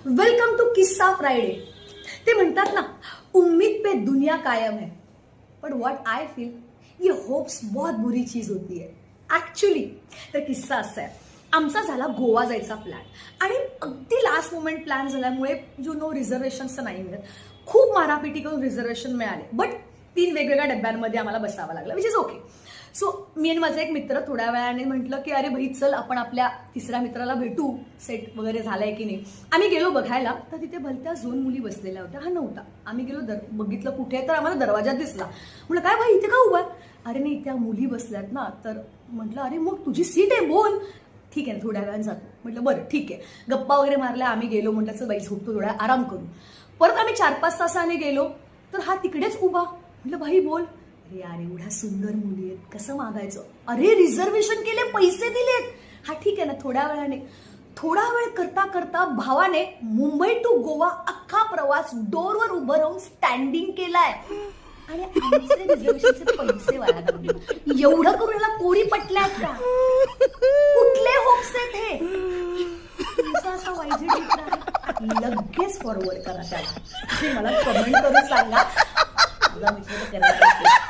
Welcome to किस्सा Friday. ते म्हणतात ना, उम्मीद पे दुनिया कायम है, बट व्हाट आई फील ये होप्स बहुत बुरी चीज होती है ऍक्च्युली. तर किस्सा असा आहे, आमचा झाला गोवा जायचा प्लॅन आणि अगदी लास्ट मोमेंट प्लॅन झाल्यामुळे रिझर्वेशनचं नाही मिळत. खूप मारापिटी करून रिझर्वेशन मिळाले, बट 3 वेगवेगळ्या डब्यांमध्ये आम्हाला बसावं लागलं, विच इज ओके. सो मी आणि माझा एक मित्र थोड्या वेळाने म्हटलं की अरे भाई चल आपण आपल्या तिसऱ्या मित्राला भेटू, सेट वगैरे झालाय की नाही. आम्ही गेलो बघायला, तर तिथे भलत्या 2 मुली बसलेल्या होत्या, हा नव्हता. आम्ही गेलो बघितलं कुठे आहे, तर आम्हाला दरवाजात दिसला. म्हटलं काय भाई इथे का उभा आहे? अरे नाही त्या मुली बसल्यात ना. तर म्हटलं अरे मग तुझी सीट आहे, बोल. ठीक आहे थोड्या वेळाने जातो. म्हटलं बरं ठीक आहे. गप्पा वगैरे मारल्या, आम्ही गेलो. म्हटलं चल बाई झोपतो, थोडा आराम करू. परत आम्ही 4-5 तासाने गेलो, तर हा तिकडेच उभा. म्हटलं भाई बोल. अरे यार एवढ्या सुंदर मुली आहेत, कसं मागायचं? अरे रिझर्वेशन केले, पैसे दिलेत. हा ठीक आहे ना, थोडा वेळ करता करता भावाने मुंबई टू गोवा अख्खा प्रवास डोरवर उभं राहून स्टँडिंग केलाय आणि आमचे रिझर्वेशनचे पैसे वाया घालवले. एवढं करून याला कोडी पटल्यात का? कुठले होप्स आहेत हे? तुमचा असा वाईट चित्र आहे, लगेच फॉरवर्ड करा त्याला. मला कमेंट करून सांगा. तुला मित्र करायचं